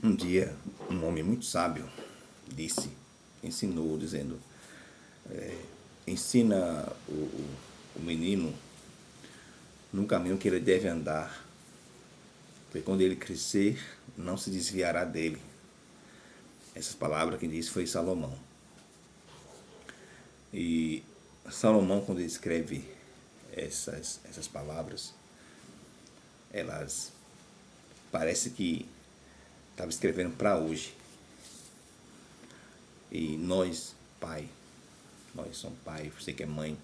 Um dia, um homem muito sábio ensinou, dizendo: ensina o menino no caminho que ele deve andar, porque quando ele crescer, não se desviará dele. Essas palavras quem disse foi Salomão. E Salomão, quando ele escreve essas palavras, elas parece que estava escrevendo para hoje. E nós, pai, nós somos pai, você que é mãe,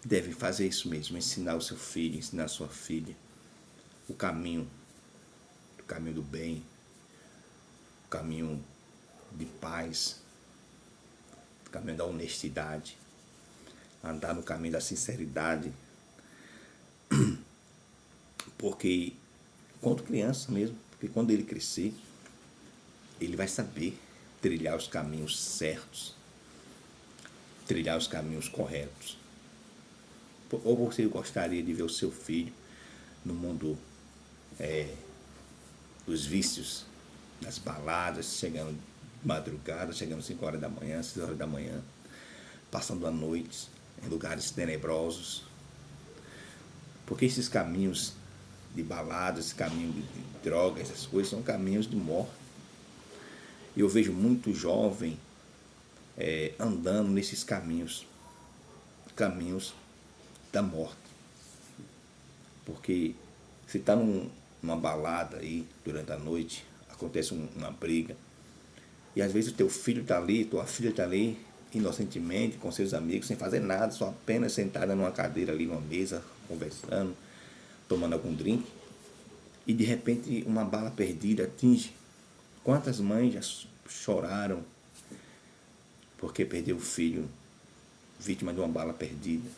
deve fazer isso mesmo, ensinar o seu filho, ensinar a sua filha o caminho do bem, o caminho de paz, o caminho da honestidade, andar no caminho da sinceridade, porque quando criança mesmo, porque quando ele crescer, ele vai saber trilhar os caminhos certos, trilhar os caminhos corretos. Ou você gostaria de ver o seu filho no mundo dos vícios, das baladas, chegando de madrugada, chegando 5 horas da manhã, 6 horas da manhã, passando a noite em lugares tenebrosos? Porque esses caminhos de baladas, esse caminho de drogas, essas coisas, são caminhos de morte. E eu vejo muito jovem andando nesses caminhos da morte. Porque você está numa balada aí durante a noite, acontece uma briga, e às vezes o teu filho está ali, tua filha está ali, inocentemente, com seus amigos, sem fazer nada, só apenas sentada numa cadeira ali, numa mesa, conversando, tomando algum drink, e de repente uma bala perdida atinge. Quantas mães já choraram porque perdeu o filho, vítima de uma bala perdida?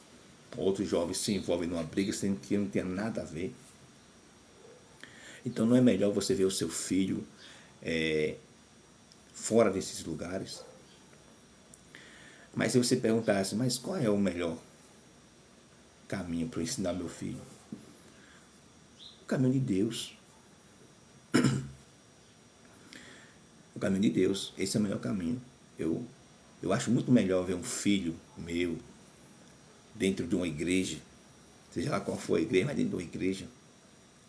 Outros jovens se envolvem numa briga sem que não tenha nada a ver. Então não é melhor você ver o seu filho fora desses lugares? Mas se você perguntasse, mas qual é o melhor caminho para eu ensinar meu filho? O caminho de Deus. O caminho de Deus, esse é o melhor caminho. Eu acho muito melhor ver um filho meu dentro de uma igreja, seja lá qual for a igreja, mas dentro de uma igreja,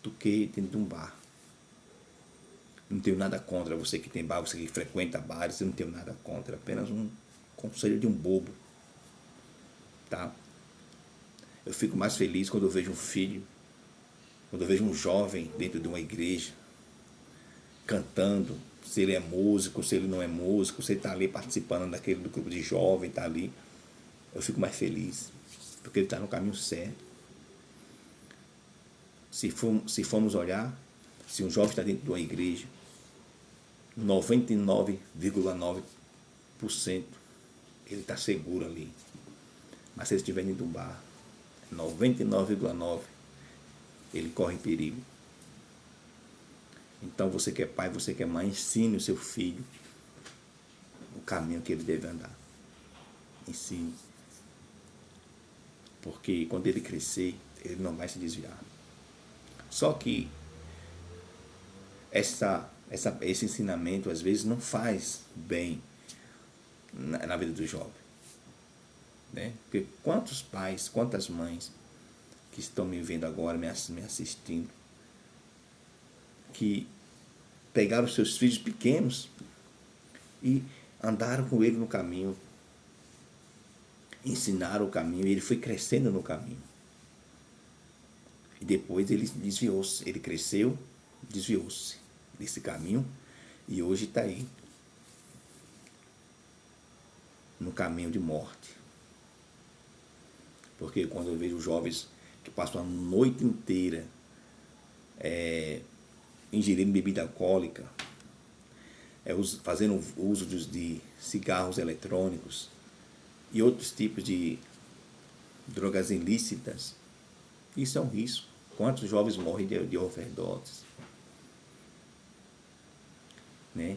do que dentro de um bar. Não tenho nada contra você que tem bar, você que frequenta bares, eu não tenho nada contra, apenas um conselho de um bobo, tá? Eu fico mais feliz quando eu vejo um filho, quando eu vejo um jovem dentro de uma igreja, cantando, se ele é músico, se ele não é músico, se ele está ali participando do grupo de jovem, está ali, eu fico mais feliz, porque ele está no caminho certo. Se formos olhar, se um jovem está dentro de uma igreja, 99,9% ele está seguro ali. Mas se ele estiver dentro de um bar, 99,9% ele corre perigo. Então você que é pai, você que é mãe, ensine o seu filho o caminho que ele deve andar. Ensine. Porque quando ele crescer, ele não vai se desviar. Só que esse ensinamento às vezes não faz bem na vida do jovem, né? Porque quantos pais, quantas mães que estão me vendo agora, me assistindo, que pegaram seus filhos pequenos e andaram com ele no caminho, ensinaram o caminho, e ele foi crescendo no caminho. E depois ele desviou-se, ele cresceu, desviou-se desse caminho e hoje está aí, no caminho de morte. Porque quando eu vejo jovens que passam a noite inteira ingerindo bebida alcoólica, fazendo uso de cigarros eletrônicos e outros tipos de drogas ilícitas, isso é um risco. Quantos jovens morrem de overdoses? Né?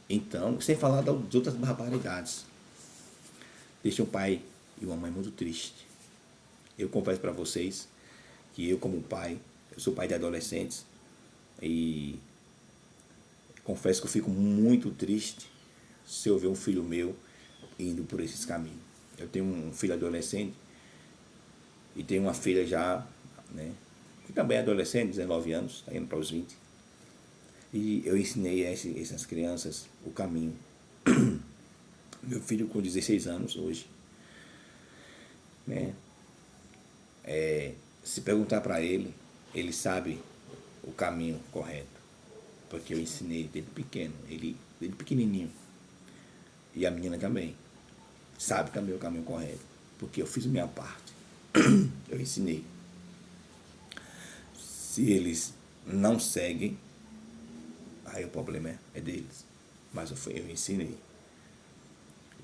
Então, sem falar das outras barbaridades, deixa um pai e uma mãe muito triste. Eu confesso para vocês que eu, como pai, eu sou pai de adolescentes, e confesso que eu fico muito triste se eu ver um filho meu indo por esses caminhos. Eu tenho um filho adolescente e tenho uma filha já, né, que também é adolescente, 19 anos, está indo para os 20. E eu ensinei a essas crianças o caminho. Meu filho com 16 anos hoje, né, se perguntar para ele, ele sabe o caminho correto, porque eu ensinei desde pequeno, ele desde pequenininho. E a menina também sabe também o caminho correto, porque eu fiz a minha parte. Eu ensinei. Se eles não seguem, aí o problema é deles. Mas eu ensinei.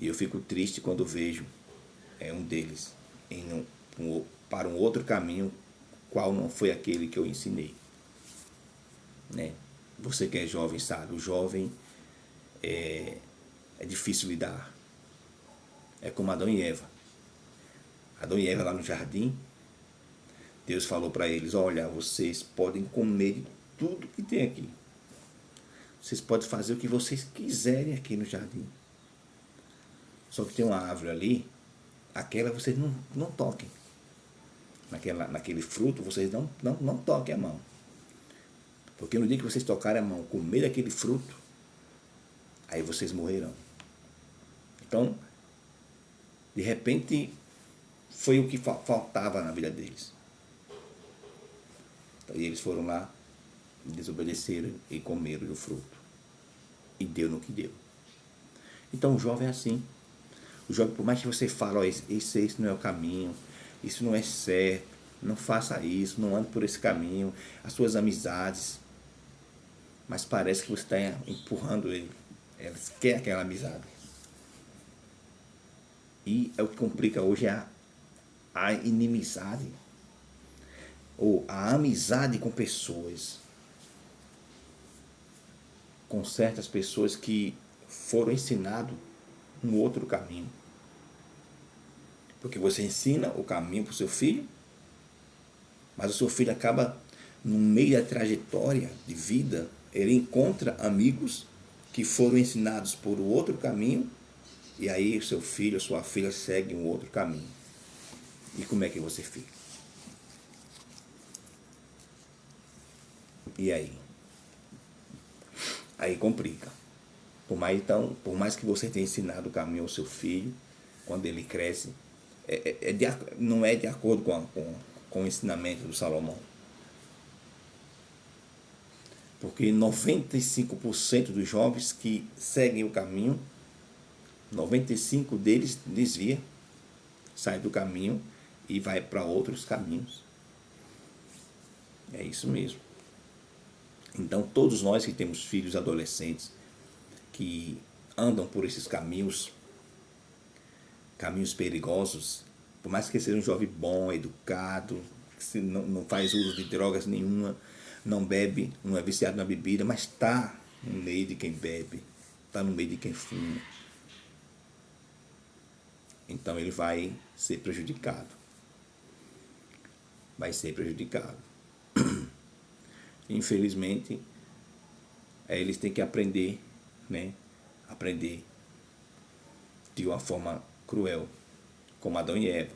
E eu fico triste quando vejo um deles indo para um outro caminho, qual não foi aquele que eu ensinei. Né? Você que é jovem sabe, o jovem é difícil lidar. É como Adão e Eva. Adão e Eva lá no jardim, Deus falou para eles: olha, vocês podem comer de tudo que tem aqui. Vocês podem fazer o que vocês quiserem aqui no jardim. Só que tem uma árvore ali, aquela vocês não toquem. Naquele fruto vocês não toquem a mão. Porque no dia que vocês tocarem a mão, comer aquele fruto, aí vocês morrerão. Então, de repente, foi o que faltava na vida deles. E eles foram lá, desobedeceram e comeram do fruto. E deu no que deu. Então o jovem é assim. O jovem, por mais que você fale, ó, esse não é o caminho, isso não é certo, não faça isso, não ande por esse caminho, as suas amizades, mas parece que você está empurrando ele. Eles querem aquela amizade. E é o que complica hoje, é a inimizade, ou a amizade com pessoas, com certas pessoas que foram ensinados um outro caminho. Porque você ensina o caminho para o seu filho, mas o seu filho acaba, no meio da trajetória de vida, ele encontra amigos que foram ensinados por outro caminho, e aí o seu filho, a sua filha segue um outro caminho. E como é que você fica? E aí? Aí complica. Por mais que você tenha ensinado o caminho ao seu filho, quando ele cresce, não é de acordo com o ensinamento do Salomão. Porque 95% dos jovens que seguem o caminho, 95% deles desvia, sai do caminho e vai para outros caminhos. É isso mesmo. Então, todos nós que temos filhos adolescentes que andam por esses caminhos perigosos, por mais que seja um jovem bom, educado, que não faz uso de drogas nenhuma, não bebe, não é viciado na bebida, mas está no meio de quem bebe, está no meio de quem fuma. Então ele vai ser prejudicado. Vai ser prejudicado. Infelizmente, eles têm que aprender, né? Aprender de uma forma cruel, como Adão e Eva,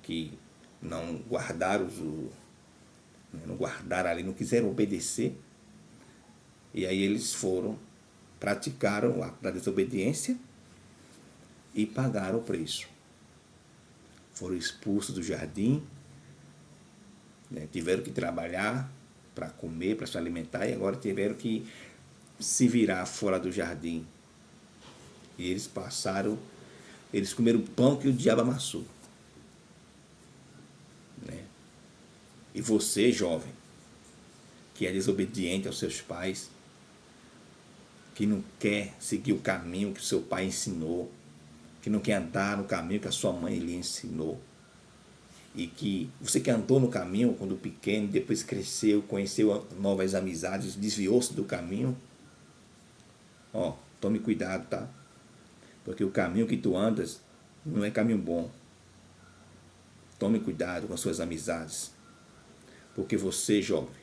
que não guardaram ali, não quiseram obedecer, e aí eles praticaram a desobediência e pagaram o preço. Foram expulsos do jardim, né? Tiveram que trabalhar para comer, para se alimentar, e agora tiveram que se virar fora do jardim. E eles comeram o pão que o diabo amassou. Né? E você, jovem, que é desobediente aos seus pais, que não quer seguir o caminho que o seu pai ensinou, que não quer andar no caminho que a sua mãe lhe ensinou, e que você que andou no caminho quando pequeno, depois cresceu, conheceu novas amizades, desviou-se do caminho, tome cuidado, tá? Porque o caminho que tu andas não é caminho bom. Tome cuidado com as suas amizades, porque você, jovem,